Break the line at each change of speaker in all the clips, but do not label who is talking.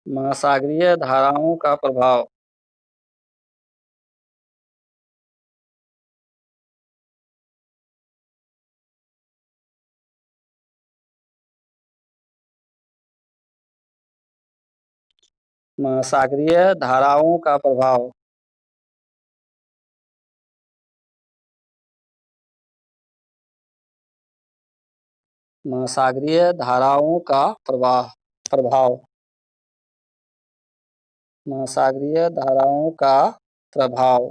महासागरीय धाराओं का प्रभाव। महासागरीय धाराओं का प्रभाव। महासागरीय धाराओं का प्रभाव। महासागरीय धाराओं का प्रभाव।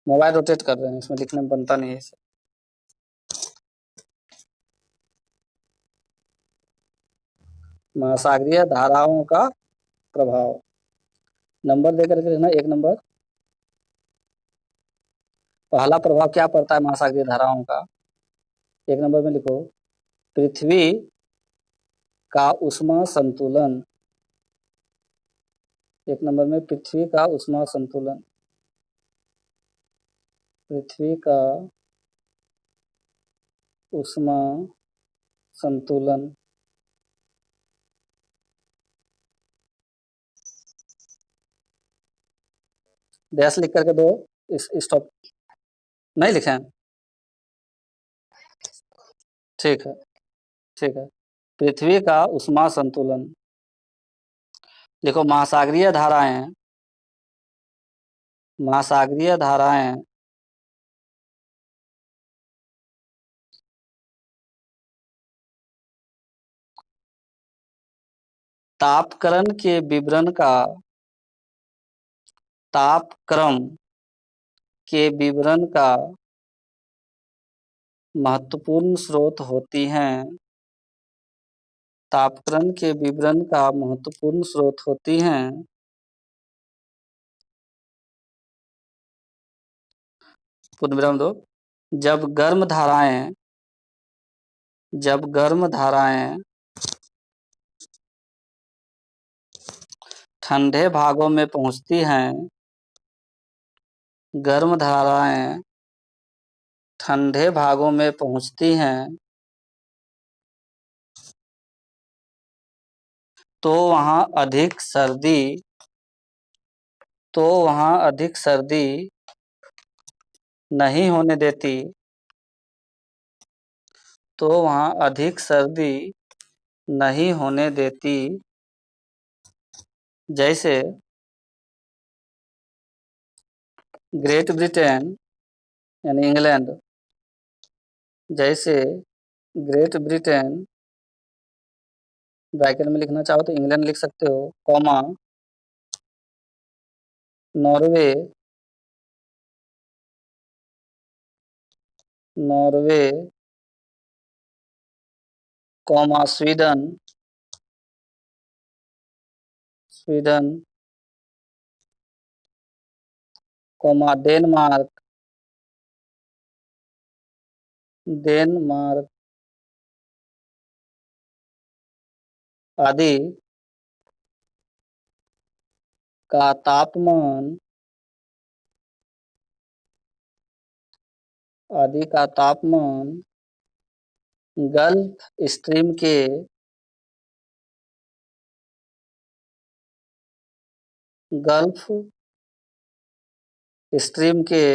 मोबाइल रोटेट कर रहे हैं, इसमें लिखने में बनता नहीं है। महासागरीय धाराओं का प्रभाव। नंबर देकर के ना, 1 नंबर। पहला प्रभाव क्या पड़ता है महासागरीय धाराओं का? 1 नंबर में लिखो, पृथ्वी का उष्मा संतुलन। 1 नंबर में पृथ्वी का उष्मा संतुलन। पृथ्वी का उष्मा संतुलन। डैश लिख करके दो। स्टॉप नहीं लिखे हैं? ठीक है, ठीक है। पृथ्वी का उष्मा संतुलन। देखो, महासागरीय धाराएं, महासागरीय धाराएं तापक्रम के विवरण का, तापक्रम के विवरण का महत्वपूर्ण स्रोत होती हैं। तापक्रम के विवरण का महत्वपूर्ण स्रोत होती हैं। पूर्णविराम दो। जब गर्म धाराएं, जब गर्म धाराएं ठंडे भागों में पहुंचती हैं, गर्म धाराएं ठंडे भागों में पहुंचती हैं, तो वहां अधिक सर्दी, तो वहां अधिक सर्दी नहीं होने देती, तो वहां अधिक सर्दी नहीं होने देती। जैसे ग्रेट ब्रिटेन यानी इंग्लैंड, जैसे ग्रेट ब्रिटेन, ब्रैकेट में लिखना चाहो तो इंग्लैंड लिख सकते हो, comma Norway, Norway, comma Sweden, Sweden, comma Denmark, Denmark आदि का तापमान, आदि का तापमान गल्फ स्ट्रीम के, गल्फ स्ट्रीम के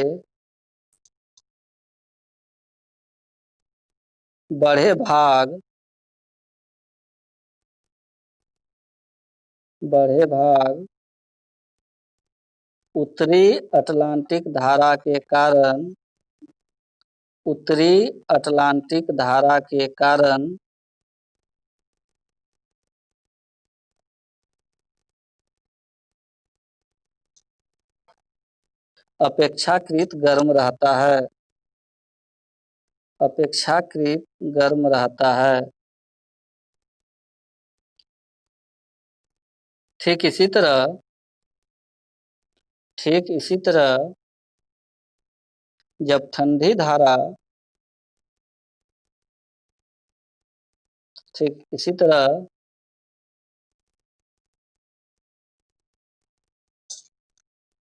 बड़े भाग, बड़े भाग उत्तरी अटलांटिक धारा के कारण, उत्तरी अटलांटिक धारा के कारण अपेक्षाकृत गर्म रहता है, अपेक्षाकृत गर्म रहता है। ठीक इसी तरह, ठीक इसी तरह जब ठंडी धारा, ठीक इसी तरह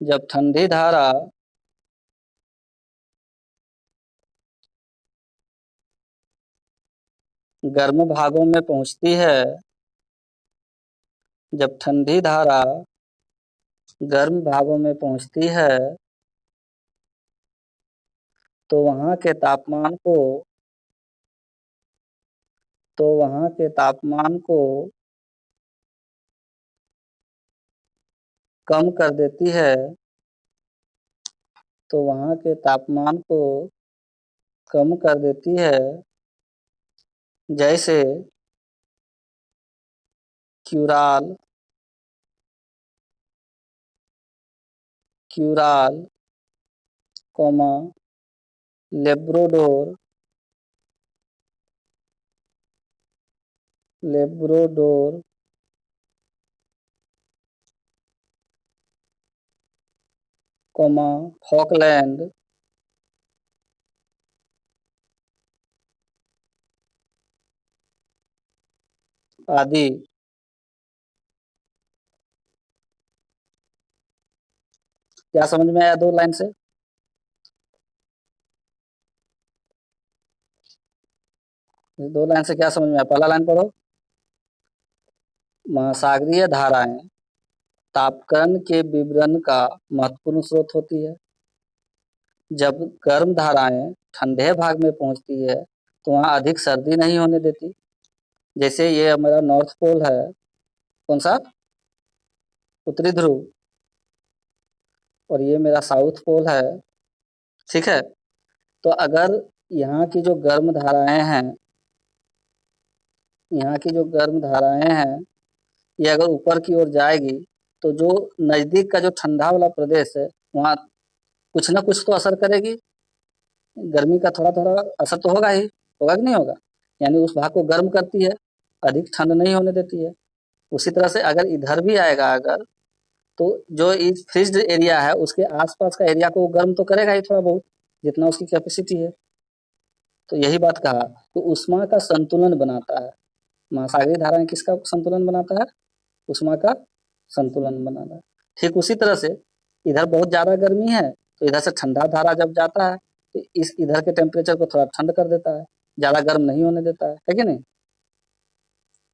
जब ठंडी धारा गर्म भागों में पहुंचती है, जब ठंडी धारा गर्म भागों में पहुंचती है तो वहां के तापमान को कम कर देती है, तो वहां के तापमान को कम कर देती है, जैसे क्यूराल क्यूराल coma Labrador Labrador coma Falkland आदि। क्या समझ में आया 2 लाइन से? इस 2 लाइन से क्या समझ में आया? पहला लाइन पढ़ो। महासागरीय धाराएं तापक्रम के विवरण का महत्वपूर्ण स्रोत होती है। जब गर्म धाराएं ठंडे भाग में पहुंचती है तो वहां अधिक सर्दी नहीं होने देती। जैसे ये हमारा नॉर्थ पोल है, कौन सा? उत्तरी ध्रुव। और ये मेरा साउथ पोल है, ठीक है। तो अगर यहाँ की जो गर्म धाराएं हैं यहाँ की जो गर्म धाराएं हैं ये अगर ऊपर की ओर जाएगी तो जो नजदीक का जो ठंडा वाला प्रदेश है वहाँ कुछ ना कुछ तो असर करेगी। गर्मी का थोड़ा थोड़ा असर तो होगा ही, होगा कि नहीं होगा? यानी उस भाग को गर्म करती है, अधिक ठंड नहीं होने देती है। उसी तरह से अगर इधर भी आएगा अगर, तो जो इस फ्रीज्ड एरिया है उसके आसपास का एरिया को गर्म तो करेगा ही थोड़ा बहुत, जितना उसकी कैपेसिटी है। तो यही बात कहा कि ऊष्मा का संतुलन बनाता है। महासागरीय धाराएं किसका संतुलन बनाता है? ऊष्मा का संतुलन बनाता है। ठीक उसी तरह से इधर बहुत ज्यादा गर्मी है तो इधर से ठंडा धारा जब जाता है तो इस इधर के टेम्परेचर को थोड़ा ठंड कर देता है, ज्यादा गर्म नहीं होने देता है कि नहीं?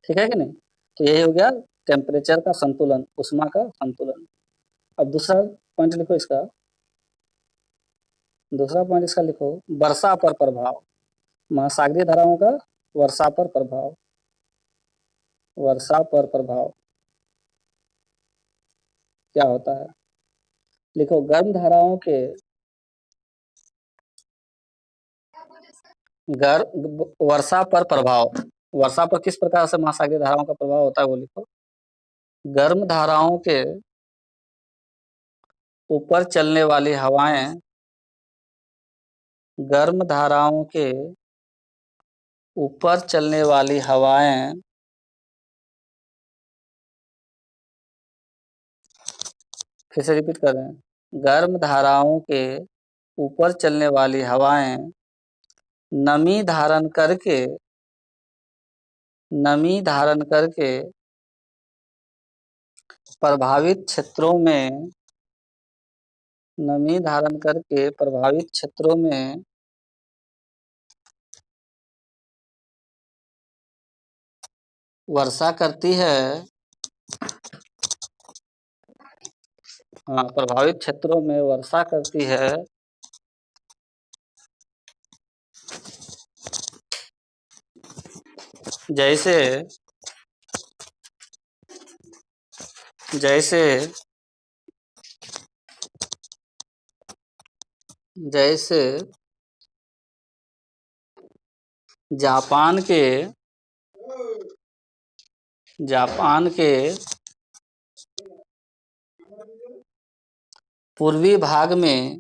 ठीक है कि नहीं? तो यही हो गया टेम्परेचर का संतुलन, ऊष्मा का संतुलन। अब दूसरा पॉइंट लिखो इसका। दूसरा पॉइंट इसका लिखो, वर्षा पर प्रभाव। महासागरीय धाराओं का वर्षा पर प्रभाव। वर्षा पर प्रभाव क्या होता है? लिखो, गर्म धाराओं के वर्षा पर प्रभाव। वर्षा पर किस प्रकार से महासागरीय धाराओं का प्रभाव होता है वो लिखो। गर्म धाराओं के ऊपर चलने वाली हवाएं गर्म धाराओं के ऊपर चलने वाली हवाएं फिर से रिपीट कर रहे हैं। गर्म धाराओं के ऊपर चलने वाली हवाएं नमी धारण करके नमी धारण करके प्रभावित क्षेत्रों में नमी धारण करके प्रभावित क्षेत्रों में वर्षा करती है। हाँ, प्रभावित क्षेत्रों में वर्षा करती है। जैसे जैसे जैसे जापान के जापान के पूर्वी भाग में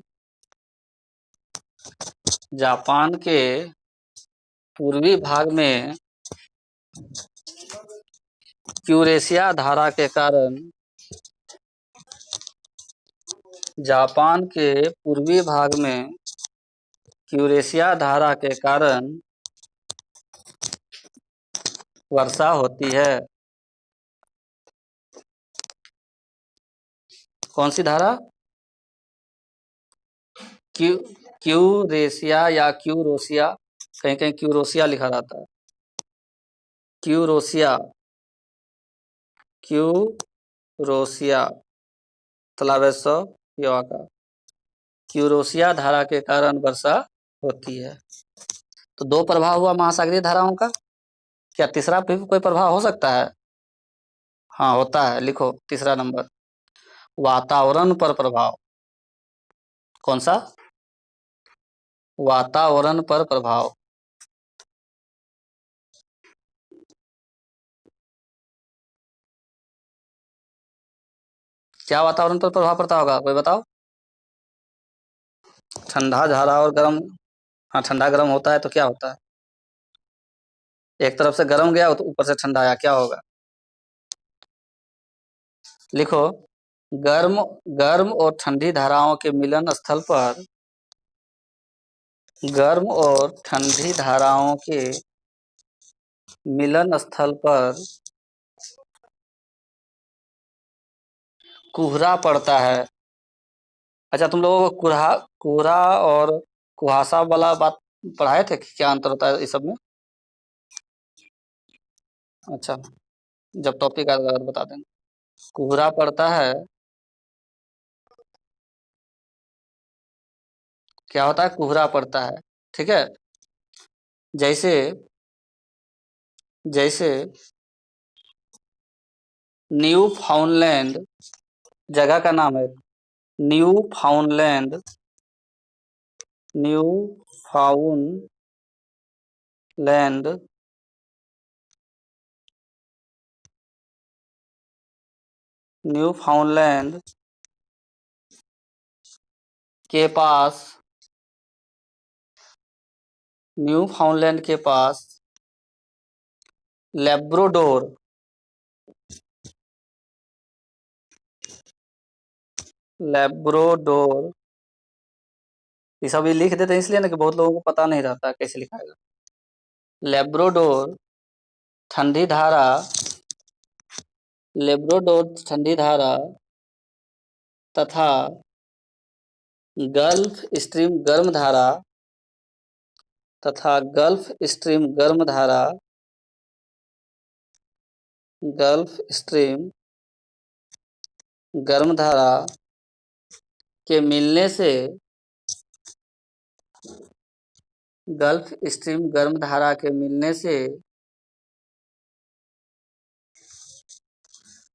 जापान के पूर्वी भाग में क्यूरेशिया धारा के कारण जापान के पूर्वी भाग में क्यूरेशिया धारा के कारण वर्षा होती है। कौन सी धारा? क्यू क्यूरेशिया या क्यूरोसिया, कहीं कहीं क्यूरोसिया लिखा रहता है। क्यूरोसिया, क्यूरोसिया तलावेसो योआका। क्यूरोसिया धारा के कारण वर्षा होती है। तो दो प्रभाव हुआ महासागरीय धाराओं का। क्या तीसरा भी कोई प्रभाव हो सकता है? हाँ होता है, लिखो तीसरा नंबर, वातावरण पर प्रभाव। कौन सा? वातावरण पर प्रभाव। क्या वातावरण पर प्रभाव पड़ता होगा, कोई बताओ? ठंडा धारा और गर्म। हाँ ठंडा गर्म होता है तो क्या होता है? एक तरफ से गर्म गया तो ऊपर से ठंडा आया, क्या होगा? लिखो, गर्म गर्म और ठंडी धाराओं के मिलन स्थल पर, गर्म और ठंडी धाराओं के मिलन स्थल पर कोहरा पड़ता है। अच्छा, तुम लोगों को कोहरा कोहरा और कुहासा वाला बात पढ़ाए थे कि क्या अंतर होता है इस सब में? अच्छा, जब टॉपिक आएगा बता देंगे। कोहरा पड़ता है, क्या होता है? कोहरा पड़ता है, ठीक है। जैसे जैसे न्यू फाउंडलैंड जगह का नाम है। न्यू फाउंडलैंड, न्यू फाउंडलैंड न्यू फाउंडलैंड के पास, न्यू फाउंडलैंड के पास लेब्रोडोर, लेब्रोडोर, ये सब लिख देते हैं इसलिए ना कि बहुत लोगों को पता नहीं रहता कैसे लिखाएगा। लेब्रोडोर ठंडी धारा, लेब्रोडोर ठंडी धारा तथा गल्फ स्ट्रीम गर्म धारा, तथा गल्फ स्ट्रीम गर्म धारा, गल्फ स्ट्रीम गर्म धारा के मिलने से, गल्फ स्ट्रीम गर्म धारा के मिलने से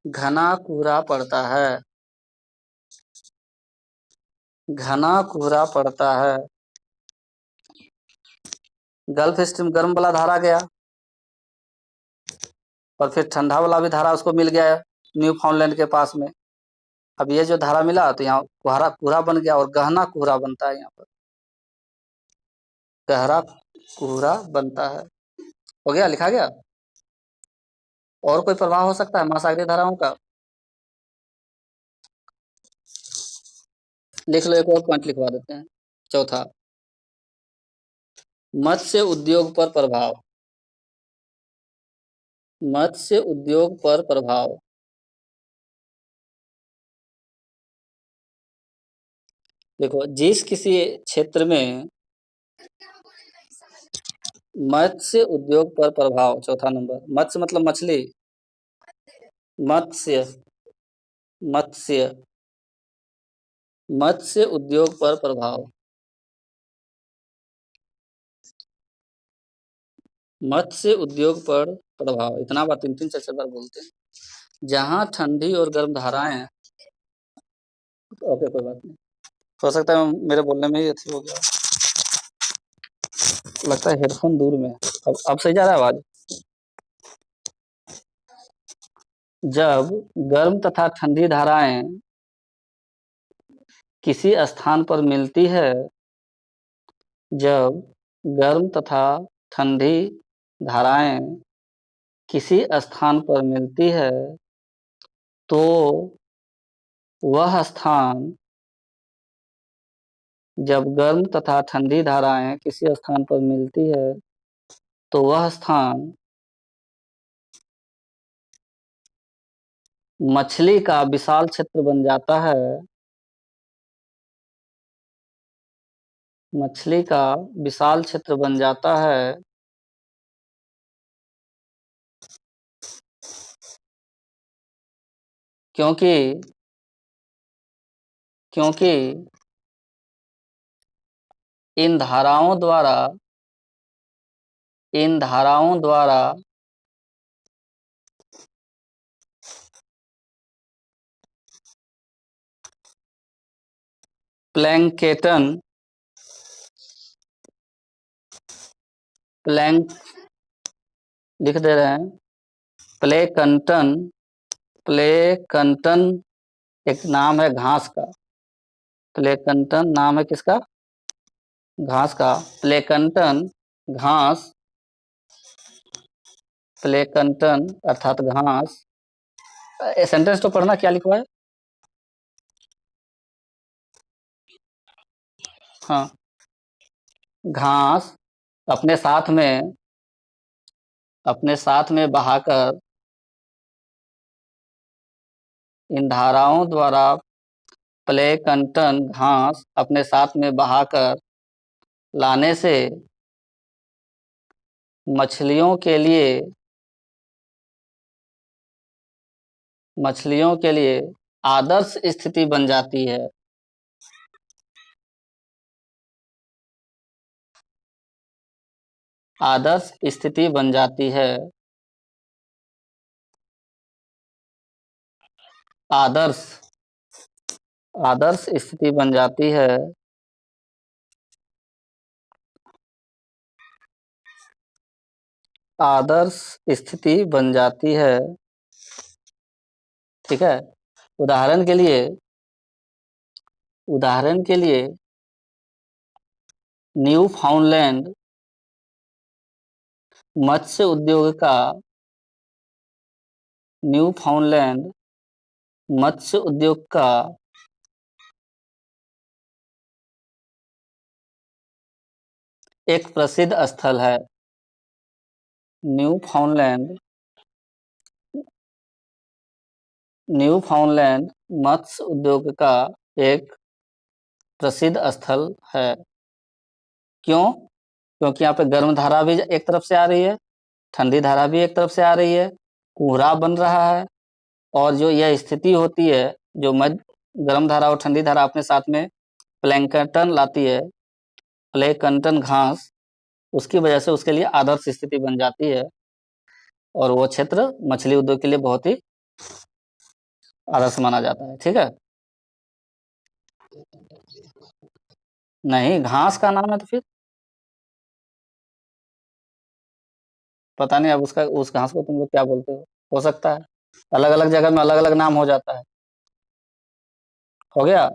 घना कोहरा पड़ता है, घना कोहरा पड़ता है। गल्फ स्ट्रीम गर्म वाला धारा गया और फिर ठंडा वाला भी धारा उसको मिल गया न्यू फाउंडलैंड के पास में। अब ये जो धारा मिला तो यहाँ कोहरा कोहरा बन गया और गहना कोहरा बनता है, यहाँ पर गहरा कोहरा बनता है। हो गया, लिखा गया। और कोई प्रभाव हो सकता है महासागरीय धाराओं का? लिख लो, एक और पॉइंट लिखवा देते हैं, चौथा, मत्स्य उद्योग पर प्रभाव। मत्स्य उद्योग पर प्रभाव। देखो, जिस किसी क्षेत्र में मत्स्य उद्योग पर प्रभाव, चौथा नंबर, मत्स्य मतलब मछली, मत्स्य, मत्स्य, मत्स्य उद्योग पर प्रभाव, मत्स्य उद्योग पर प्रभाव, इतना बार तीन तीन चार चार बार बोलते हैं। जहां ठंडी और गर्म धाराएं हैं, ओके कोई बात नहीं, हो सकता है मेरे बोलने में ही अच्छी हो गया, लगता है हेडफोन दूर में है। अब सही जा रहा है आवाज? जब गर्म तथा ठंडी धाराएं किसी स्थान पर मिलती है, जब गर्म तथा ठंडी धाराएं किसी स्थान पर मिलती है तो वह स्थान, जब गर्म तथा ठंडी धाराएं किसी स्थान पर मिलती है तो वह स्थान मछली का विशाल क्षेत्र बन जाता है, मछली का विशाल क्षेत्र बन जाता है क्योंकि क्योंकि इन धाराओं द्वारा इन धाराओं द्वारा प्लैंकेटन प्लैंक लिख दे रहे हैं। प्लेकंटन प्लेकंटन एक नाम है घास का। प्लेकंटन नाम है किसका? घास का। प्लेकंटन घास, प्लेकंटन अर्थात घास। सेंटेंस तो पढ़ना, क्या लिखा है? हाँ, घास अपने साथ में बहाकर इन धाराओं द्वारा प्लेकंटन घास अपने साथ में बहाकर लाने से मछलियों के लिए आदर्श स्थिति बन जाती है। आदर्श स्थिति बन जाती है। आदर्श आदर्श स्थिति बन जाती है। आदर्श स्थिति बन जाती है। ठीक है। उदाहरण के लिए न्यू फाउंडलैंड मत्स्य उद्योग का न्यू फाउंडलैंड मत्स्य उद्योग का एक प्रसिद्ध स्थल है। न्यू फाउंडलैंड मत्स्य उद्योग का एक प्रसिद्ध स्थल है। क्यों? क्योंकि यहाँ पे गर्म धारा भी एक तरफ से आ रही है, ठंडी धारा भी एक तरफ से आ रही है, कोहरा बन रहा है, और जो यह स्थिति होती है, जो मध्य गर्म धारा और ठंडी धारा अपने साथ में प्लैंकटन लाती है, प्लेकंटन घास, उसकी वजह से उसके लिए आदर्श स्थिति बन जाती है, और वो क्षेत्र मछली उद्योग के लिए बहुत ही आदर्श माना जाता है। ठीक है। नहीं, घास का नाम है तो फिर पता नहीं, अब उसका उस घास को तुम लोग क्या बोलते हो सकता है अलग अलग जगह में अलग अलग नाम हो जाता है। हो गया।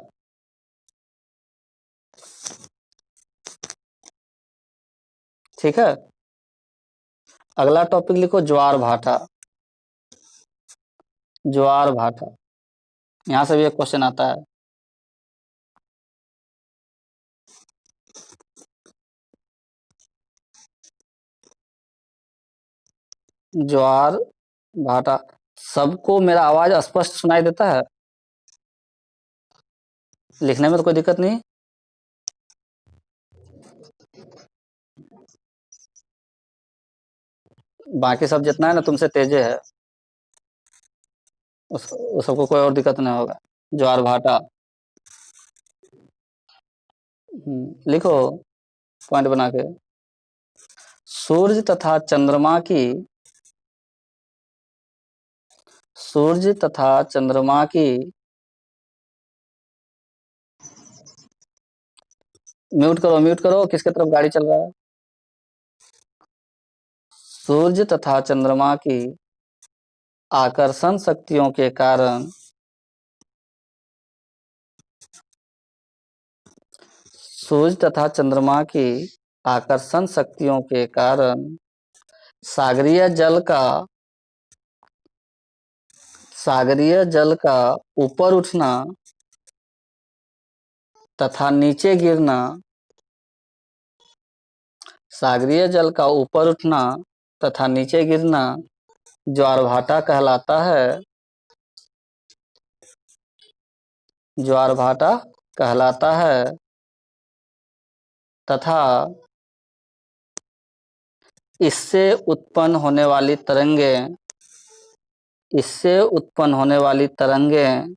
ठीक है। अगला टॉपिक लिखो, ज्वार भाटा। ज्वार भाटा, यहाँ से भी एक क्वेश्चन आता है। ज्वार भाटा। सबको मेरा आवाज स्पष्ट सुनाई देता है? लिखने में तो कोई दिक्कत नहीं? बाकी सब जितना है ना तुमसे तेजे है, उस सबको कोई और दिक्कत नहीं होगा। ज्वार भाटा। लिखो पॉइंट बना के। सूर्य तथा चंद्रमा की सूर्य तथा चंद्रमा की म्यूट करो, किसके तरफ गाड़ी चल रहा है? सूर्य तथा चंद्रमा की आकर्षण शक्तियों के कारण सूर्य तथा चंद्रमा की आकर्षण शक्तियों के कारण सागरीय जल का ऊपर उठना तथा नीचे गिरना सागरीय जल का ऊपर उठना तथा नीचे गिरना ज्वारभाटा कहलाता है। ज्वारभाटा कहलाता है तथा इससे उत्पन्न होने वाली तरंगें इससे उत्पन्न होने वाली तरंगें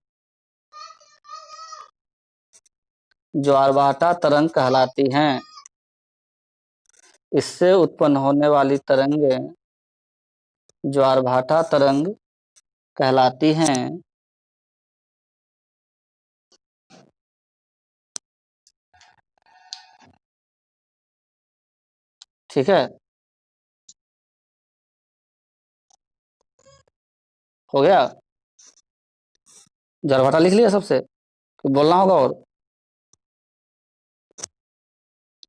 ज्वारभाटा तरंग कहलाती हैं। इससे उत्पन्न होने वाली तरंगें ज्वारभाटा तरंग कहलाती हैं। ठीक है, हो गया। ज्वारभाटा लिख लिया सबसे, तो बोलना होगा और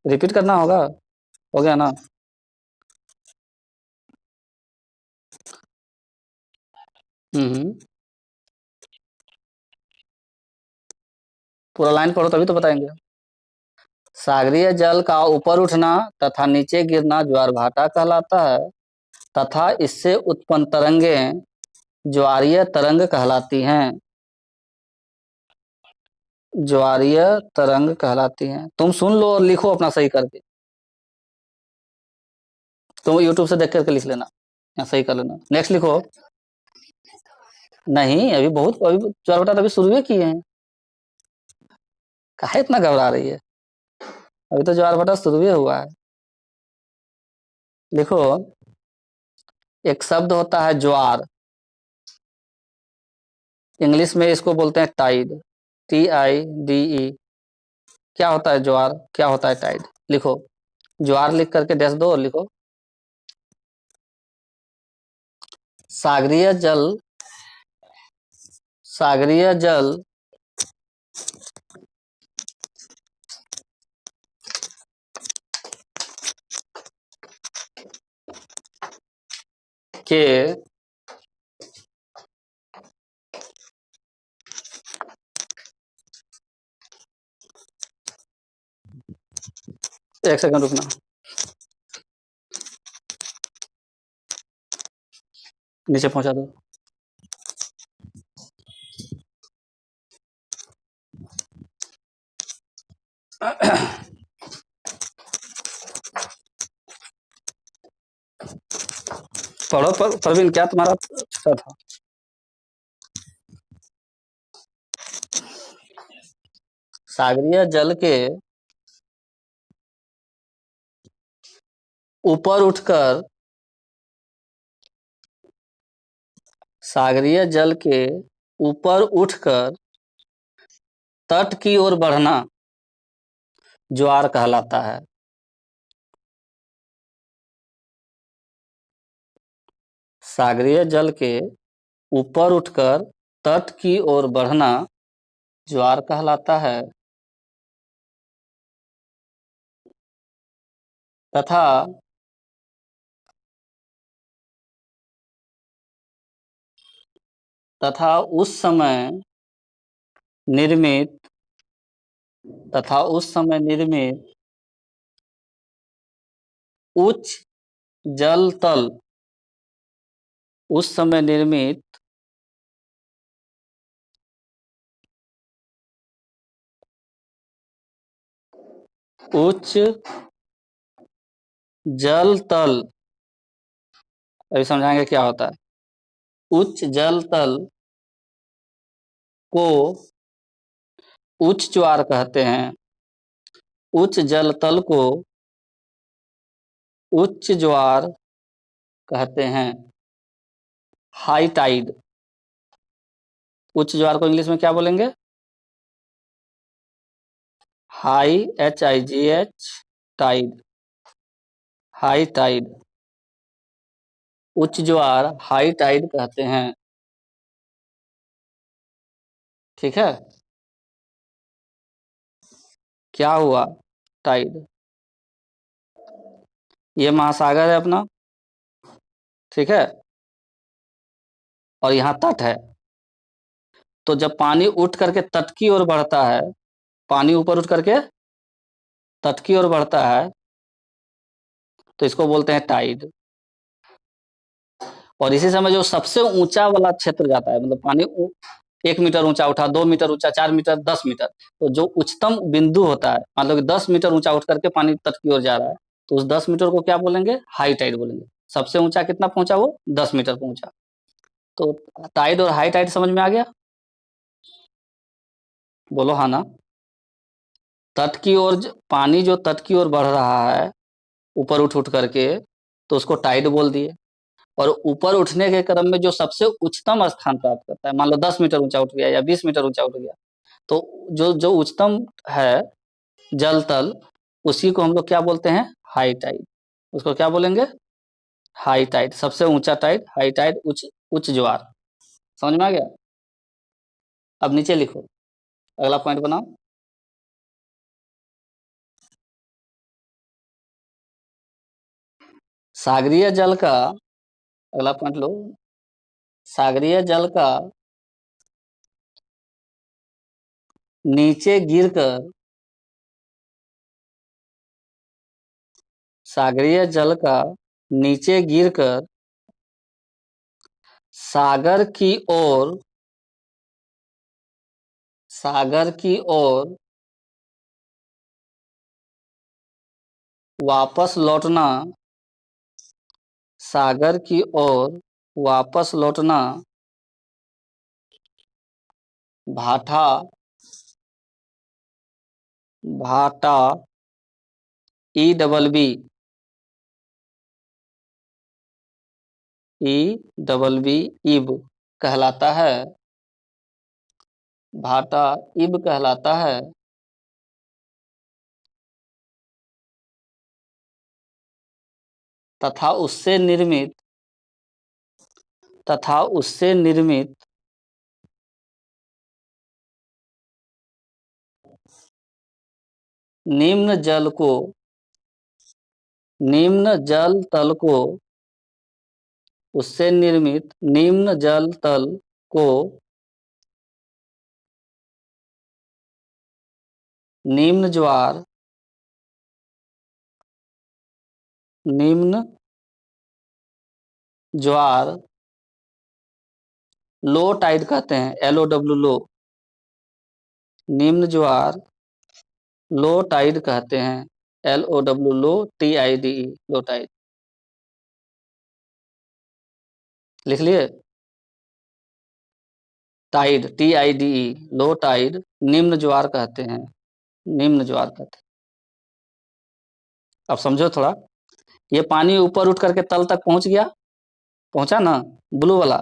रिपीट करना होगा। हो गया ना? हम्म। पूरा लाइन पढ़ो तभी तो बताएंगे। सागरीय जल का ऊपर उठना तथा नीचे गिरना ज्वारभाटा कहलाता है तथा इससे उत्पन्न तरंगें ज्वारीय तरंग कहलाती हैं। ज्वारीय तरंग कहलाती हैं। तुम सुन लो और लिखो अपना सही करके। तुम यूट्यूब से देख करके लिख लेना या सही कर लेना। नेक्स्ट लिखो। नहीं, अभी ज्वारभाटा अभी शुरू ही किए हैं। काहे इतना घबरा रही है? अभी तो ज्वारभाटा शुरू ही हुआ है। लिखो, एक शब्द होता है ज्वार। इंग्लिश में इसको बोलते हैं टाइड, TIDE। क्या होता है ज्वार, क्या होता है टाइड? लिखो, ज्वार लिख करके डैश दो और लिखो, सागरीय जल, सागरीय जल के एक सेकंड रुकना, नीचे पहुंचा दो। पढ़ो परवीन, क्या तुम्हारा अच्छा था? सागरीय जल के ऊपर उठकर, सागरीय जल के ऊपर उठकर तट की ओर बढ़ना ज्वार कहलाता है। सागरीय जल के ऊपर उठकर तट की ओर बढ़ना ज्वार कहलाता है तथा तथा उस समय निर्मित तथा उस समय निर्मित उच्च जल तल, उस समय निर्मित उच्च जल तल, अभी समझाएंगे क्या होता है। उच्च जल तल को उच्च ज्वार कहते हैं। उच्च जल तल को उच्च ज्वार कहते हैं। हाई टाइड, उच्च ज्वार को इंग्लिश में क्या बोलेंगे? High, HIGH, tide, high tide, उच्च ज्वार हाई टाइड कहते हैं। ठीक है, क्या हुआ? टाइड, ये महासागर है अपना, ठीक है, और यहाँ तट है। तो जब पानी उठ करके तट की ओर बढ़ता है, पानी ऊपर उठ करके तट की ओर बढ़ता है, तो इसको बोलते हैं टाइड। और इसी समय जो सबसे ऊंचा वाला क्षेत्र जाता है, मतलब पानी 1 मीटर ऊंचा उठा, 2 मीटर ऊंचा, 4 मीटर, 10 मीटर, तो जो उच्चतम बिंदु होता है, मान लो कि 10 मीटर ऊंचा उठ करके पानी तट की ओर जा रहा है, तो उस 10 मीटर को क्या बोलेंगे? हाई टाइड बोलेंगे। सबसे ऊंचा कितना पहुंचा वो? 10 मीटर पहुंचा। तो टाइड और हाई टाइड समझ में आ गया? बोलो हाँ ना। तट की ओर पानी जो तट की ओर बढ़ रहा है ऊपर उठ उठ करके, तो उसको टाइड बोल दिए। और ऊपर उठने के क्रम में जो सबसे उच्चतम स्थान प्राप्त करता है, मान लो 10 मीटर ऊंचा उठ गया या 20 मीटर ऊंचा उठ गया, तो जो जो उच्चतम है जल तल, उसी को हम लोग क्या बोलते हैं? High tide. उसको क्या बोलेंगे? High tide. सबसे ऊंचा टाइड हाई टाइड, उच्च उच्च ज्वार। समझ में आ गया? अब नीचे लिखो, अगला पॉइंट बनाओ। सागरीय जल का अगला पॉइंट लो। सागरीय जल का नीचे गिरकर सागरीय जल का नीचे गिरकर सागर की ओर सागर की ओर वापस लौटना सागर की ओर वापस लौटना भाटा भाटा E double B E double B ebb कहलाता है। भाटा इब कहलाता है। तथा उससे निर्मित तथा उससे निर्मित निम्न जल को निम्न जल तल को उससे निर्मित निम्न जल तल को निम्न ज्वार निम्न ज्वार लो टाइड कहते हैं, LOW लो। निम्न ज्वार लो टाइड कहते हैं, LOW लो, TIDE लो टाइड। लिख लिए? टाइड TIDE लो टाइड निम्न ज्वार कहते हैं, निम्न ज्वार कहते हैं। अब समझो थोड़ा। ये पानी ऊपर उठ करके तल तक पहुंच गया, पहुंचा ना, ब्लू वाला।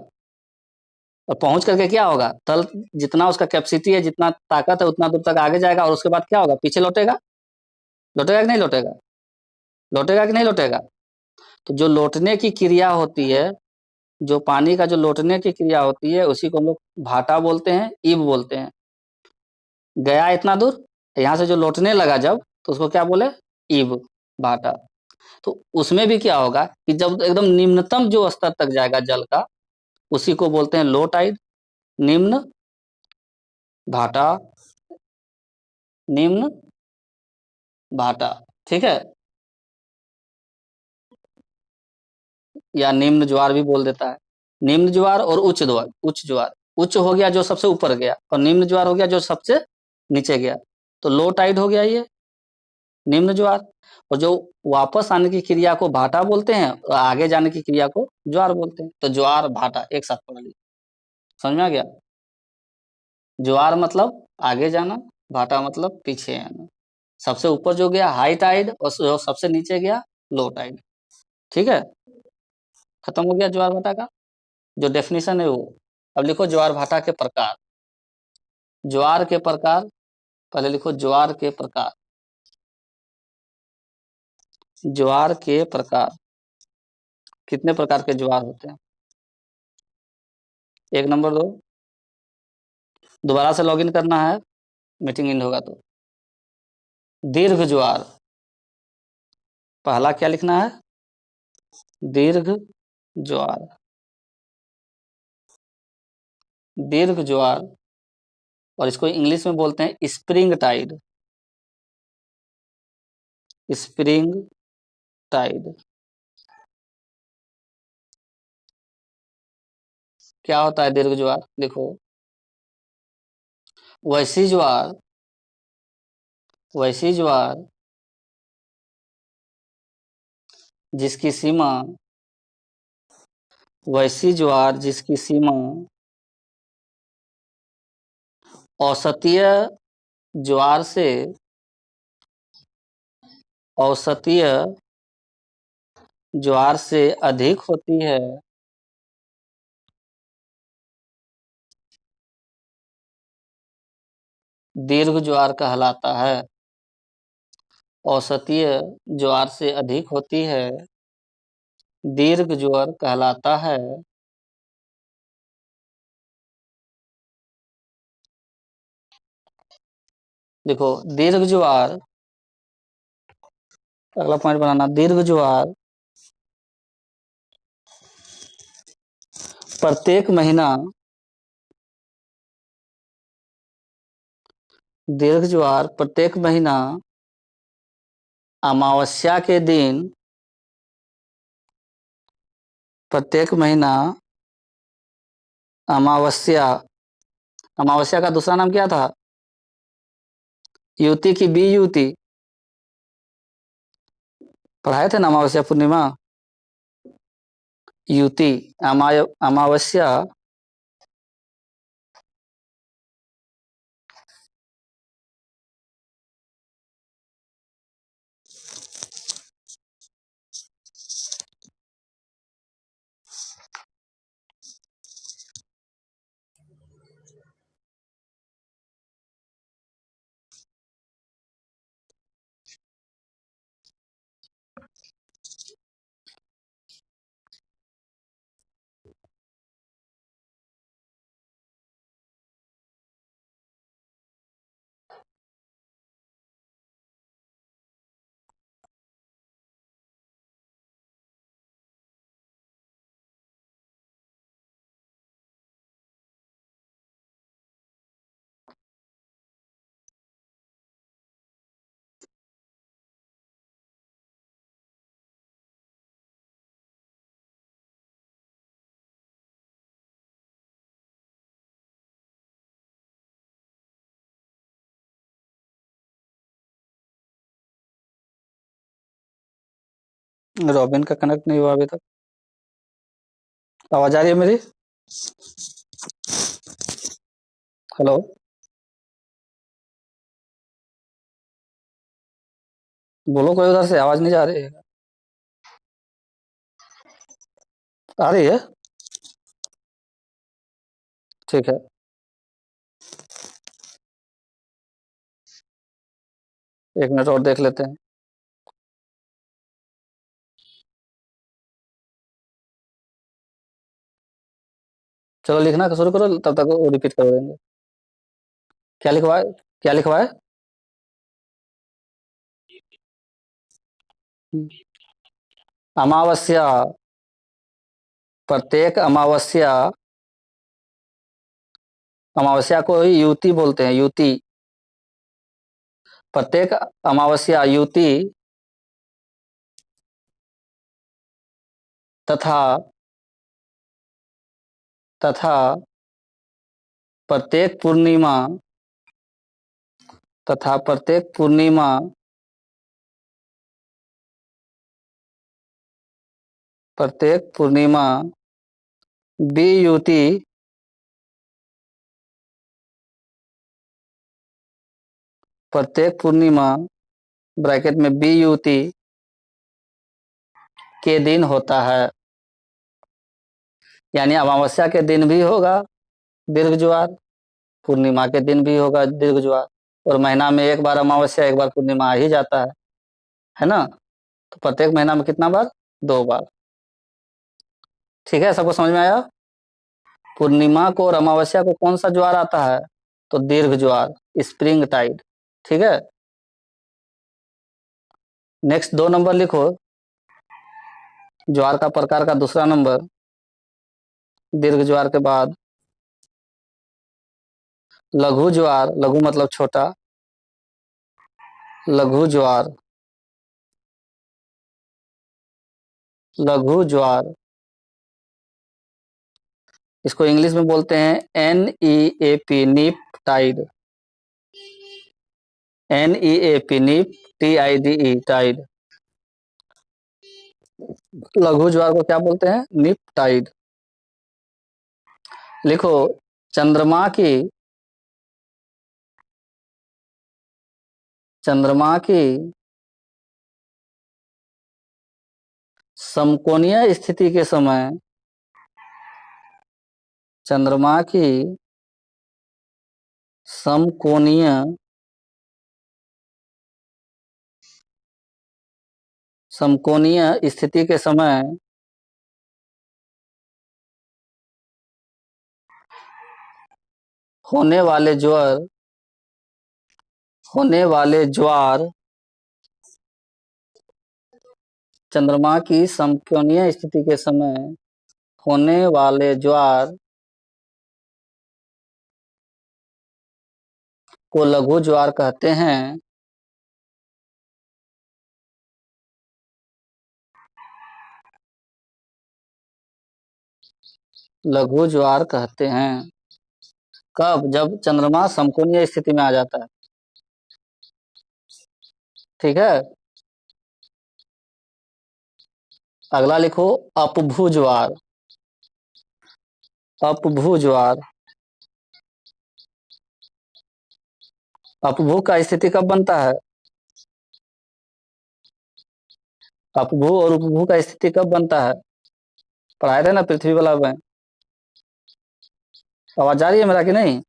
और पहुंच करके क्या होगा? तल जितना उसका कैपेसिटी है, जितना ताकत है, उतना दूर तक आगे जाएगा और उसके बाद क्या होगा? पीछे लौटेगा। लौटेगा कि नहीं लौटेगा? लौटेगा कि नहीं लौटेगा? तो जो लौटने की क्रिया होती है, जो पानी का जो लौटने की क्रिया होती है, उसी को हम लोग भाटा बोलते हैं, ईब बोलते हैं। गया इतना दूर, यहाँ से जो लौटने लगा जब, तो उसको क्या बोले? ईब, भाटा। तो उसमें भी क्या होगा कि जब एकदम निम्नतम जो स्तर तक जाएगा जल का, उसी को बोलते हैं लो टाइड, निम्न भाटा, निम्न भाटा। ठीक है? या निम्न ज्वार भी बोल देता है। निम्न ज्वार और उच्च ज्वार, उच्च ज्वार। उच्च हो गया जो सबसे ऊपर गया, और निम्न ज्वार हो गया जो सबसे नीचे गया। तो लो टाइड हो गया ये निम्न ज्वार। और जो वापस आने की क्रिया को भाटा बोलते हैं, और आगे जाने की क्रिया को ज्वार बोलते हैं। तो ज्वार भाटा एक साथ पढ़ लीजिए। समझ में आ गया? ज्वार मतलब आगे जाना, भाटा मतलब पीछे आना। सबसे ऊपर जो गया हाई टाइड, और जो सबसे नीचे गया लो टाइड। ठीक है? खत्म हो गया ज्वार भाटा का जो डेफिनेशन है वो। अब लिखो ज्वार भाटा के प्रकार। ज्वार के प्रकार, पहले लिखो ज्वार के प्रकार। ज्वार के प्रकार, कितने प्रकार के ज्वार होते हैं? एक नंबर दो। दोबारा से लॉगिन करना है, मीटिंग इन होगा तो। दीर्घ ज्वार, पहला क्या लिखना है? दीर्घ ज्वार। दीर्घ ज्वार, और इसको इंग्लिश में बोलते हैं स्प्रिंग टाइड। Spring Tide. क्या होता है दीर्घ ज्वार? लिखो, वैसी ज्वार वैसी ज्वार जिसकी सीमा वैसी ज्वार जिसकी सीमा औसतीय ज्वार से औसतीय ज्वार से अधिक होती है, दीर्घ ज्वार कहलाता है। औसतीय ज्वार से अधिक होती है, दीर्घ ज्वार कहलाता है। देखो, दीर्घ ज्वार, अगला पॉइंट बनाना, दीर्घ ज्वार प्रत्येक महीना, दीर्घ ज्वार प्रत्येक महीना अमावस्या के दिन, प्रत्येक महीना अमावस्या, अमावस्या का दूसरा नाम क्या था? युति की बी युति, पढ़ाए थे ना अमावस्या पूर्णिमा। युति, अमावस्या रॉबिन का कनेक्ट नहीं हुआ अभी तक। आवाज आ रही है मेरी? हेलो, बोलो कोई, उधर से आवाज नहीं जा रही है? आ रही है? ठीक है, एक मिनट और देख लेते हैं। चलो लिखना शुरू करो, तब तक वो रिपीट कर देंगे। क्या लिखवा है? क्या लिखवा है? अमावस्या, प्रत्येक अमावस्या, अमावस्या को ही युति बोलते हैं, युति। प्रत्येक अमावस्या युति तथा तथा प्रत्येक पूर्णिमा, तथा प्रत्येक पूर्णिमा प्रत्येक पूर्णिमा बी युति, प्रत्येक पूर्णिमा ब्रैकेट में बी युति के दिन होता है। यानी अमावस्या के दिन भी होगा दीर्घ ज्वार, पूर्णिमा के दिन भी होगा दीर्घ ज्वार, और महीना में एक बार अमावस्या एक बार पूर्णिमा आ ही जाता है ना? तो प्रत्येक महीना में कितना बार? 2 बार। ठीक है, सबको समझ में आया? पूर्णिमा को और अमावस्या को कौन सा ज्वार आता है? तो दीर्घ ज्वार, स्प्रिंग टाइड। ठीक है, नेक्स्ट 2 नंबर लिखो, ज्वार का प्रकार का दूसरा नंबर, दीर्घ ज्वार के बाद लघु ज्वार, लघु मतलब छोटा, लघु ज्वार, लघु ज्वार, इसको इंग्लिश में बोलते हैं NEAP, नीप टाइड, NEAP, नीप, TIDE, टाइड। लघु ज्वार को क्या बोलते हैं? निप टाइड। लिखो, चंद्रमा की चंद्रमा की समकोणीय स्थिति के समय, चंद्रमा की समकोणीय समकोणीय स्थिति के समय होने वाले ज्वार होने वाले ज्वार चंद्रमा की समकोणीय स्थिति के समय होने वाले ज्वार को लघु ज्वार कहते हैं। लघु ज्वार कहते हैं। कब? जब चंद्रमा समकोणीय स्थिति में आ जाता है। ठीक है। अगला लिखो, अपभू ज्वार। अपभू ज्वार। अपभू का स्थिति कब बनता है? अपभू और उपभू का स्थिति कब बनता है? पढ़ाए थे ना पृथ्वी वाला में। आवाज जा रही है मेरा कि नहीं?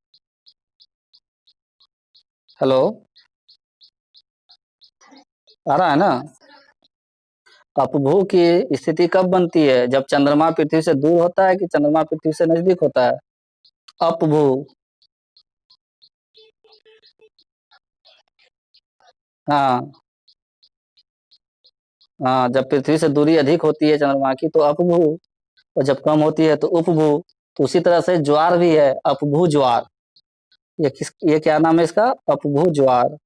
हेलो, आ रहा है ना? अपभू की स्थिति कब बनती है? जब चंद्रमा पृथ्वी से दूर होता है कि चंद्रमा पृथ्वी से नजदीक होता है? अपभू। हाँ हाँ, जब पृथ्वी से दूरी अधिक होती है चंद्रमा की तो अपभू, और जब कम होती है तो उपभू। तो उसी तरह से ज्वार भी है, अपभू ज्वार। ये क्या नाम है इसका? अपभू ज्वार।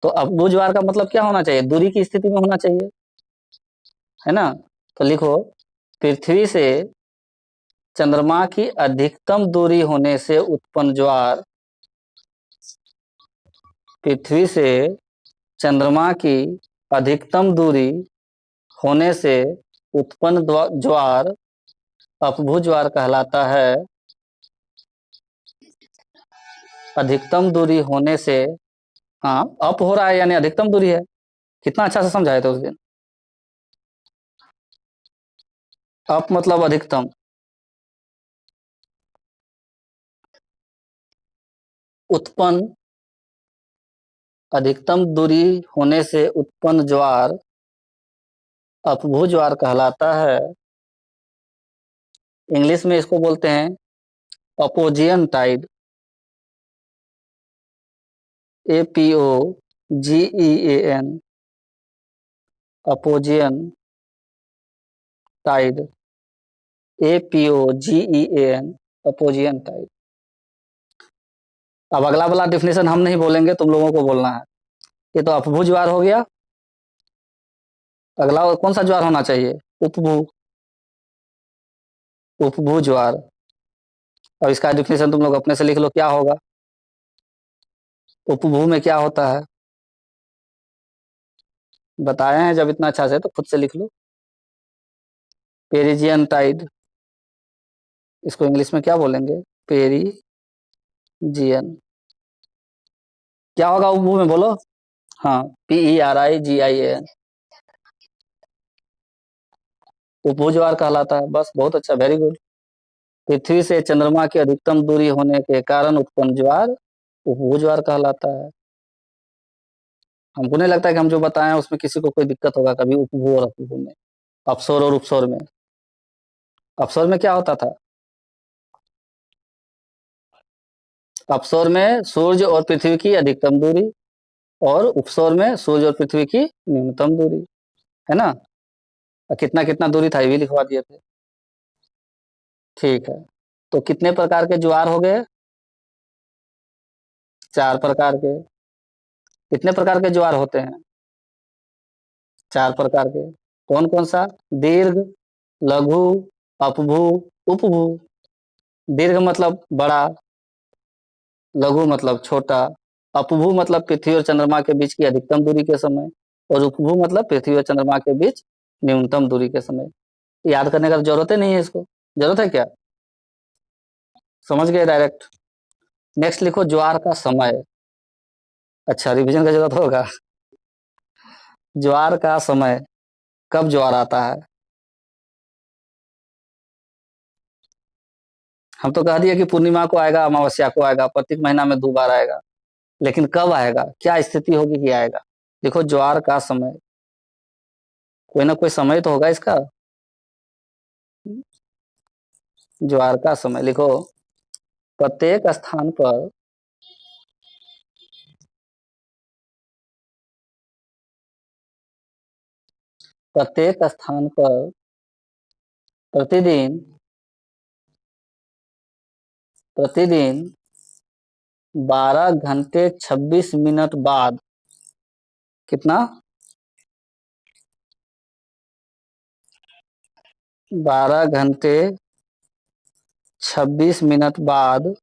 तो अपभू ज्वार का मतलब क्या होना चाहिए? दूरी की स्थिति में होना चाहिए, है ना? तो लिखो, पृथ्वी से चंद्रमा की अधिकतम दूरी होने से उत्पन्न ज्वार, पृथ्वी से चंद्रमा की अधिकतम दूरी होने से उत्पन्न ज्वार अपभू ज्वार कहलाता है। अधिकतम दूरी होने से, हाँ अप हो रहा है यानी अधिकतम दूरी है। कितना अच्छा से समझाए थे उस दिन। अप मतलब अधिकतम। उत्पन्न, अधिकतम दूरी होने से उत्पन्न ज्वार अपभू ज्वार कहलाता है। इंग्लिश में इसको बोलते हैं apogean tide. APOGEAN, apogean tide. APOGEAN, apogean tide. अब अगला वाला डिफिनेशन हम नहीं बोलेंगे, तुम लोगों को बोलना है। ये तो अपभू ज्वार हो गया। अगला कौन सा ज्वार होना चाहिए? उपभू। उपभू ज्वार। और इसका डिफिनेशन तुम लोग अपने से लिख लो, क्या होगा? उपभू में क्या होता है? बताए हैं जब इतना अच्छा से तो खुद से लिख लो। Perigean tide. इसको इंग्लिश में क्या बोलेंगे? पेरिजियन। क्या होगा उपभू में, बोलो? हाँ, PERIGIAN। उपभू ज्वार कहलाता है। बस, बहुत अच्छा, वेरी गुड। पृथ्वी से चंद्रमा की अधिकतम दूरी होने के कारण उत्पन्न ज्वार उपभू ज्वार कहलाता है। हमको नहीं लगता कि हम जो बताए हैं उसमें किसी को कोई दिक्कत होगा कभी उपभू और अपभू में, अपसौर और उपसौर में। अपसौर में क्या होता था? अपसौर में सूर्य और पृथ्वी की अधिकतम दूरी, और उपसौर में सूर्य और पृथ्वी की न्यूनतम दूरी, है ना? और कितना कितना दूरी था ये भी लिखवा दिए थे। ठीक है। तो कितने प्रकार के ज्वार हो गए? 4 प्रकार के। कितने प्रकार के ज्वार होते हैं? 4 प्रकार के। कौन कौन सा? दीर्घ, लघु, अपभू, उपभू। दीर्घ मतलब बड़ा, लघु मतलब छोटा, अपभू मतलब पृथ्वी और चंद्रमा के बीच की अधिकतम दूरी के समय, और उपभू मतलब पृथ्वी और चंद्रमा के बीच न्यूनतम दूरी के समय। याद करने का जरूरत ही नहीं है इसको। जरूरत है क्या? समझ गए डायरेक्ट। नेक्स्ट लिखो ज्वार का समय। अच्छा, रिवीजन का जरूरत होगा। ज्वार का समय, कब ज्वार आता है? हम तो कह दिए कि पूर्णिमा को आएगा, अमावस्या को आएगा, प्रत्येक महीना में 2 बार आएगा। लेकिन कब आएगा, क्या स्थिति होगी कि आएगा? देखो ज्वार का समय, कोई ना कोई समय तो होगा इसका। ज्वार का समय लिखो। प्रत्येक स्थान पर प्रत्येक स्थान पर प्रतिदिन प्रतिदिन 12 घंटे 26 मिनट बाद, कितना? 12 घंटे 26 मिनट बाद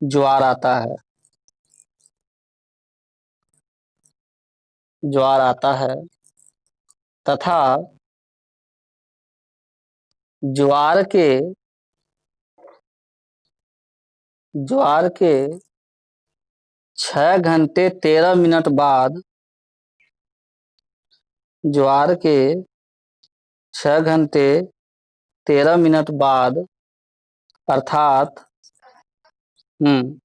ज्वार आता है। ज्वार आता है तथा ज्वार के ज्वार के 6 घंटे 13 मिनट बाद, ज्वार के 6 घंटे 13 मिनट बाद, अर्थात हम्म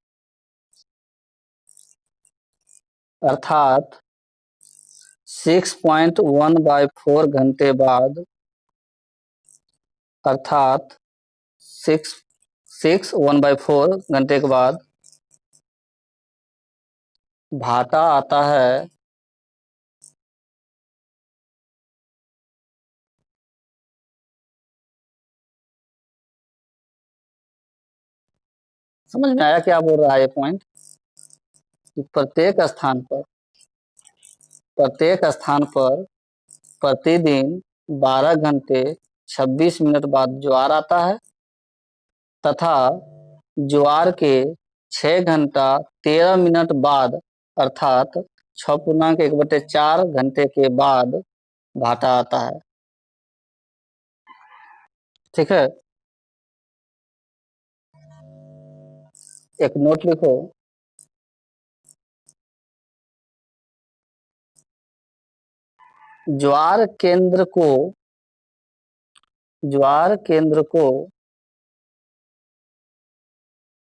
अर्थात 6.1/4 घंटे बाद, अर्थात सिक्स 1/4 घंटे के बाद भाटा आता है। समझ में आया क्या बोल रहा है ये पॉइंट? कि प्रत्येक स्थान पर प्रतिदिन 12 घंटे 26 मिनट बाद ज्वार आता है तथा ज्वार के 6 घंटा 13 मिनट बाद, अर्थात 6.1/4 घंटे के बाद भाटा आता है। ठीक है, एक नोट लिखो। ज्वार केंद्र को ज्वार केंद्र को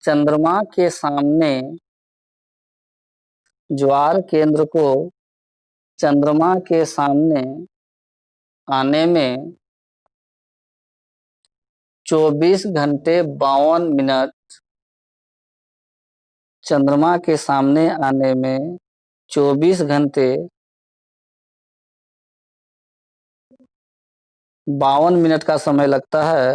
चंद्रमा के सामने ज्वार केंद्र को चंद्रमा के सामने आने में 24 घंटे 52 मिनट, चंद्रमा के सामने आने में 24 घंटे 52 मिनट का समय लगता है।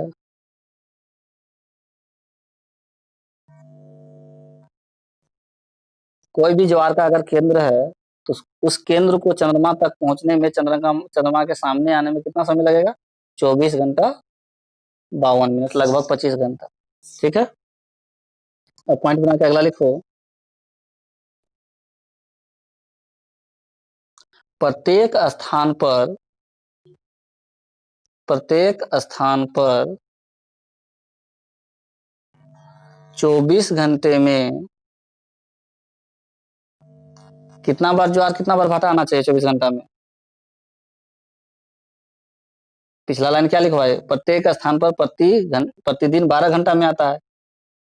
कोई भी ज्वार का अगर केंद्र है तो उस केंद्र को चंद्रमा तक पहुंचने में, चंद्रमा के सामने आने में कितना समय लगेगा? 24 घंटा 52 मिनट, लगभग 25 घंटा। ठीक है, और पॉइंट बना के अगला लिखो। प्रत्येक स्थान पर प्रत्येक स्थान पर 24 घंटे में कितना बार ज्वार, कितना बार भाटा आना चाहिए 24 घंटा में? पिछला लाइन क्या लिखवाए? प्रत्येक स्थान पर प्रतिदिन 12 घंटा में आता है,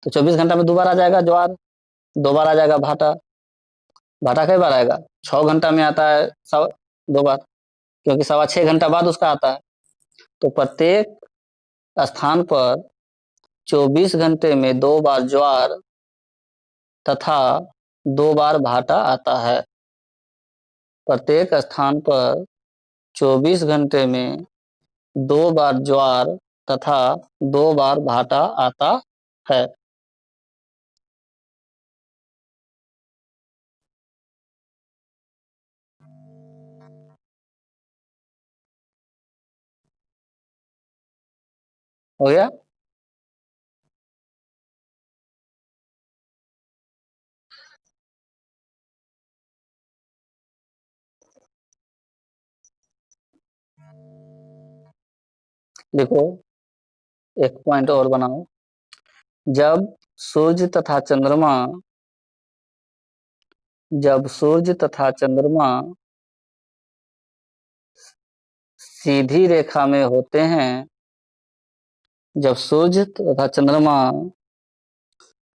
तो 24 घंटा में 2 बार आ जाएगा ज्वार, 2 बार आ जाएगा भाटा। भाटा कई बार आएगा? 6 घंटा में आता है 2 बार, क्योंकि 6.25 घंटा बाद उसका आता है। तो प्रत्येक स्थान पर 24 घंटे में 2 बार ज्वार तथा 2 बार भाटा आता है। प्रत्येक स्थान पर 24 घंटे में 2 बार ज्वार तथा 2 बार भाटा आता है। हो गया? देखो, एक पॉइंट और बनाओ। जब सूर्य तथा चंद्रमा जब सूर्य तथा चंद्रमा सीधी रेखा में होते हैं जब सूर्य तथा चंद्रमा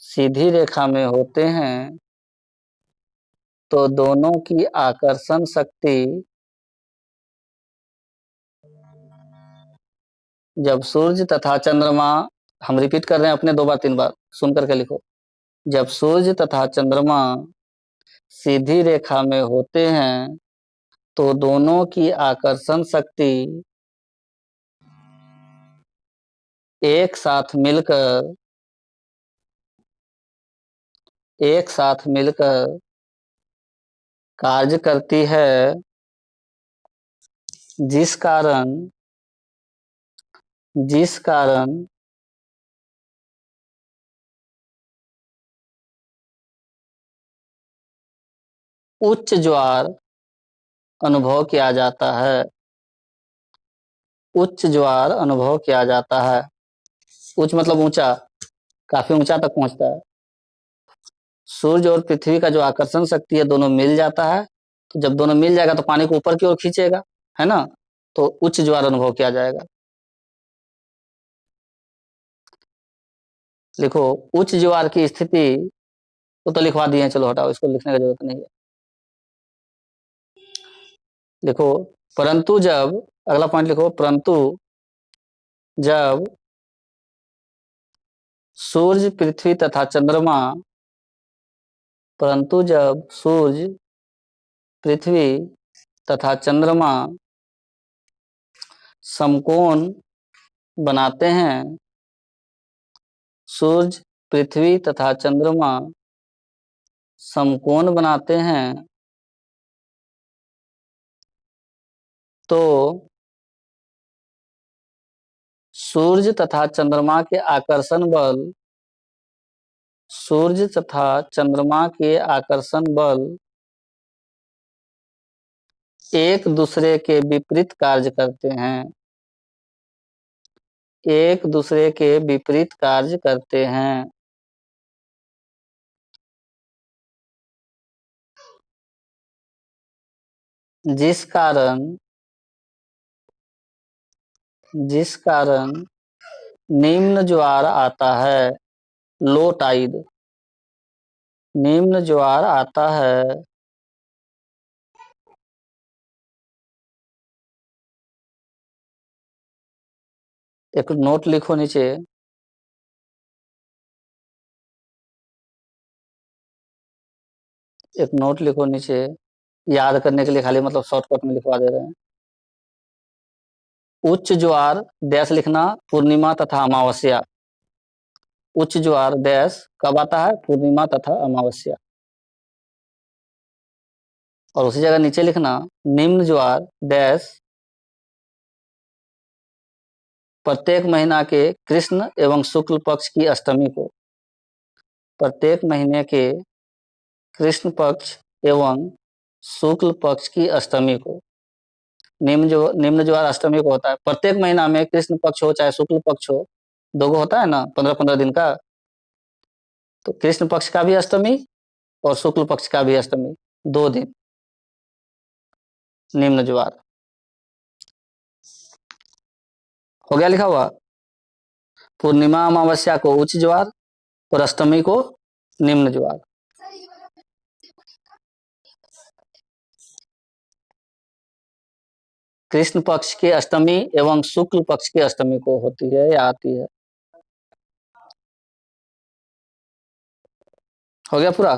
सीधी रेखा में होते हैं तो दोनों की आकर्षण शक्ति जब सूर्य तथा चंद्रमा, हम रिपीट कर रहे हैं अपने 2 बार 3 बार, सुन करके लिखो। जब सूर्य तथा चंद्रमा सीधी रेखा में होते हैं तो दोनों की आकर्षण शक्ति एक साथ मिलकर कार्य करती है, जिस कारण उच्च ज्वार अनुभव किया जाता है। उच्च ज्वार अनुभव किया जाता है। उच्च मतलब ऊंचा, काफी ऊंचा तक पहुंचता है। सूर्य और पृथ्वी का जो आकर्षण शक्ति है दोनों मिल जाता है, तो जब दोनों मिल जाएगा तो पानी को ऊपर की ओर खींचेगा, है ना, तो उच्च ज्वार अनुभव किया जाएगा। लिखो उच्च ज्वार की स्थिति तो लिखवा दिए, चलो हटाओ, इसको लिखने की जरूरत नहीं है। लिखो परंतु जब, अगला पॉइंट लिखो, जब सूर्य पृथ्वी तथा चंद्रमा परंतु जब सूर्य पृथ्वी तथा चंद्रमा समकोण बनाते हैं, सूर्य पृथ्वी तथा चंद्रमा समकोण बनाते हैं तो सूर्य तथा चंद्रमा के आकर्षण बल एक दूसरे के विपरीत कार्य करते हैं। एक दूसरे के विपरीत कार्य करते हैं। जिस कारण निम्न ज्वार आता है, लो टाइड। निम्न ज्वार आता है एक नोट लिखो नीचे, एक नोट लिखो नीचे, याद करने के लिए खाली मतलब शॉर्टकट में लिखवा दे रहे हैं। उच्च ज्वार डैश लिखना, पूर्णिमा तथा अमावस्या। उच्च ज्वार डैश कब आता है, पूर्णिमा तथा अमावस्या। और उसी जगह नीचे लिखना निम्न ज्वार डैश प्रत्येक महीना के कृष्ण एवं शुक्ल पक्ष की अष्टमी को। प्रत्येक महीने के कृष्ण पक्ष एवं शुक्ल पक्ष की अष्टमी को निम्न ज्वार अष्टमी को होता है। प्रत्येक महीना में कृष्ण पक्ष हो चाहे शुक्ल पक्ष हो, दो गो होता है ना, 15-15 दिन का, तो कृष्ण पक्ष का भी अष्टमी और शुक्ल पक्ष का भी अष्टमी, 2 दिन निम्न ज्वार। हो गया लिखा हुआ। पूर्णिमा अमावस्या को उच्च ज्वार और अष्टमी को निम्न ज्वार। कृष्ण पक्ष की अष्टमी एवं शुक्ल पक्ष की अष्टमी को होती है या आती है। हो गया पूरा।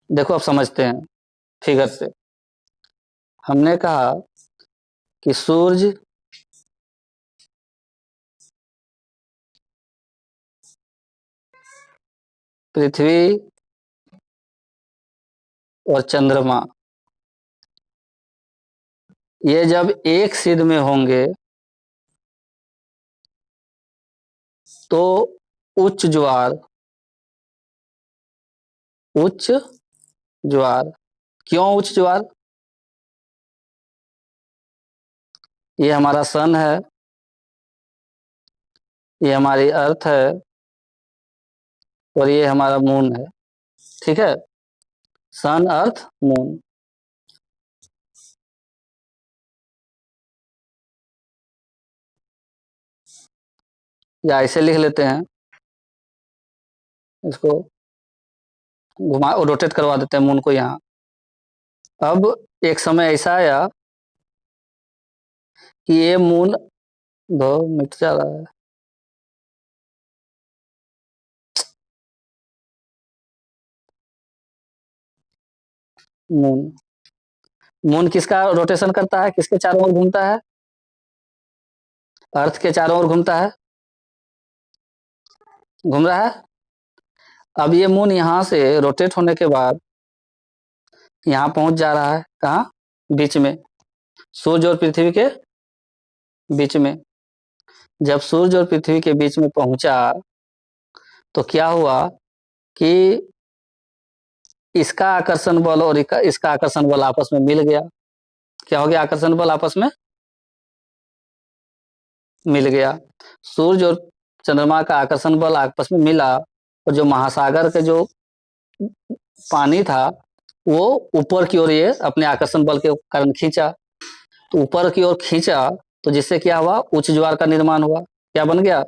देखो अब समझते हैं फिगर से। हमने कहा कि सूर्य पृथ्वी और चंद्रमा ये जब एक सिध में होंगे तो उच्च ज्वार क्यों उच्च ज्वार? ये हमारा सन है, ये हमारी अर्थ है और ये हमारा मून है। ठीक है, सन अर्थ मून। या ऐसे लिख लेते हैं, इसको घुमा रोटेट करवा देते हैं मून को यहाँ। अब एक समय ऐसा आया कि ये मून दो मिट जा रहा है। मून मून किसका रोटेशन करता है, किसके चारों ओर घूमता है? अर्थ के चारों ओर घूमता है, घूम रहा है। अब ये मून यहाँ से रोटेट होने के बाद यहाँ पहुंच जा रहा है, कहाँ? बीच में, सूर्य और पृथ्वी के बीच में। जब सूर्य और पृथ्वी के बीच में पहुंचा तो क्या हुआ कि इसका आकर्षण बल और इसका आकर्षण बल आपस में मिल गया। क्या हो गया? आकर्षण बल आपस में मिल गया। सूर्य और चंद्रमा का आकर्षण बल आपस में मिला और जो महासागर के जो पानी था वो ऊपर की ओर ये अपने आकर्षण बल के कारण खींचा। तो ऊपर की ओर खींचा तो जिससे क्या हुआ? उच्च ज्वार का निर्माण हुआ। क्या बन गया?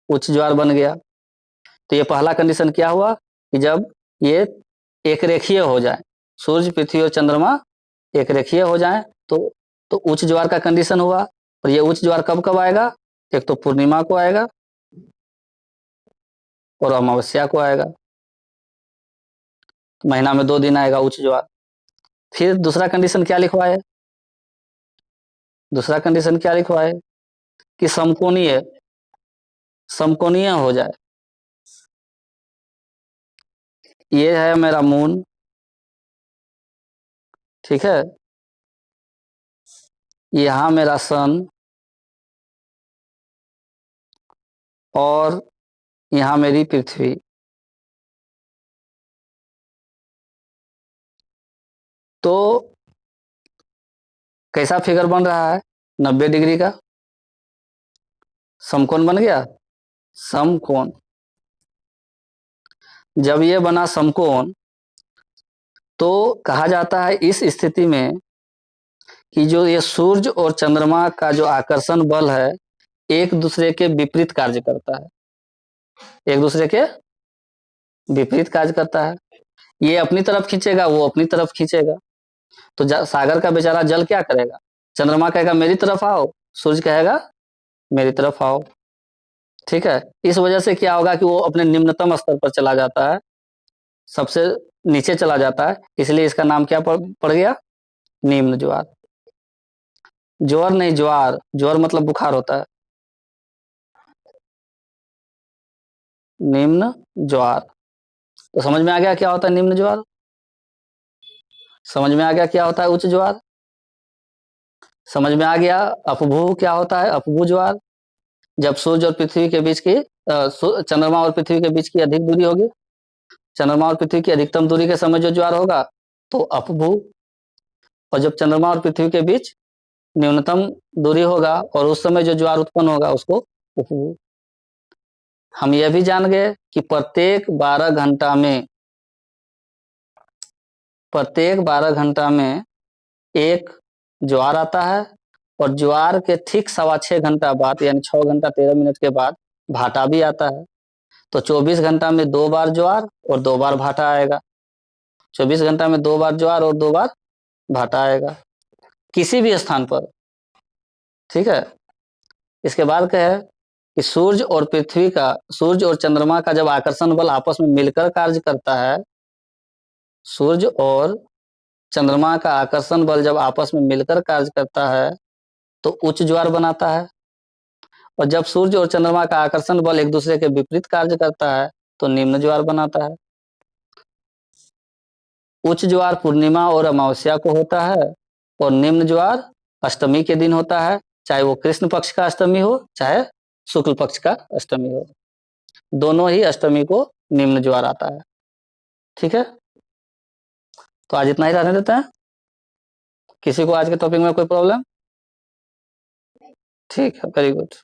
उच्च ज्वार बन गया। तो ये पहला कंडीशन क्या हुआ कि जब ये एक रेखीय हो जाए, सूर्य पृथ्वी और चंद्रमा एक रेखीय हो जाए तो उच्च ज्वार का कंडीशन हुआ। और ये उच्च ज्वार कब कब आएगा? एक तो पूर्णिमा को आएगा और अमावस्या को आएगा। तो महीना में 2 दिन आएगा उच्च ज्वार। फिर दूसरा कंडीशन क्या लिखवाए? दूसरा कंडीशन क्या लिखवाए कि समकोणीय समकोणीय हो जाए। ये है मेरा मून, ठीक है, यहाँ मेरा सन और यहाँ मेरी पृथ्वी। तो कैसा फिगर बन रहा है? 90 डिग्री का समकोण बन गया। समकोण, जब ये बना समकोण तो कहा जाता है इस स्थिति में कि जो ये सूर्य और चंद्रमा का जो आकर्षण बल है एक दूसरे के विपरीत कार्य करता है। एक दूसरे के विपरीत कार्य करता है। ये अपनी तरफ खींचेगा, वो अपनी तरफ खींचेगा। तो सागर का बेचारा जल क्या करेगा? चंद्रमा कहेगा मेरी तरफ आओ, सूर्य कहेगा मेरी तरफ आओ। ठीक है, इस वजह से क्या होगा कि वो अपने निम्नतम स्तर पर चला जाता है, सबसे नीचे चला जाता है। इसलिए इसका नाम क्या पड़ गया? निम्न ज्वार। ज्वर नहीं, ज्वार। ज्वर मतलब बुखार होता है। निम्न ज्वार। तो समझ में आ गया क्या होता है निम्न ज्वार? समझ में आ गया क्या होता है उच्च ज्वार? समझ में आ गया अपभू क्या होता है? अपभू ज्वार, जब सूर्य और पृथ्वी के बीच की चंद्रमा और पृथ्वी के बीच की अधिक दूरी होगी, चंद्रमा और पृथ्वी की अधिकतम दूरी के समय जो ज्वार होगा तो अपभू। और जब चंद्रमा और पृथ्वी के बीच न्यूनतम दूरी होगा और उस समय जो ज्वार उत्पन्न होगा उसको उपभू। हम यह भी जान गए कि प्रत्येक 12 घंटा में एक ज्वार आता है और ज्वार के ठीक 6.25 घंटा बाद यानी 6 घंटा 13 मिनट के बाद भाटा भी आता है। तो 24 घंटा में 2 बार ज्वार और 2 बार भाटा आएगा। 24 घंटा में 2 बार ज्वार और 2 बार भाटा आएगा किसी भी स्थान पर। ठीक है, इसके बाद क्या है कि सूर्य और चंद्रमा का जब आकर्षण बल आपस में मिलकर कार्य करता है, सूर्य और चंद्रमा का आकर्षण बल जब आपस में मिलकर कार्य करता है तो उच्च ज्वार बनाता है। और जब सूर्य और चंद्रमा का आकर्षण बल एक दूसरे के विपरीत कार्य करता है तो निम्न ज्वार बनाता है। उच्च ज्वार पूर्णिमा और अमावस्या को होता है और निम्न ज्वार अष्टमी के दिन होता है, चाहे वो कृष्ण पक्ष का अष्टमी हो चाहे शुक्ल पक्ष का अष्टमी हो, दोनों ही अष्टमी को निम्न ज्वार आता है। ठीक है, तो आज इतना ही रहने देते हैं। किसी को आज के टॉपिक में कोई प्रॉब्लम? ठीक है, वेरी गुड।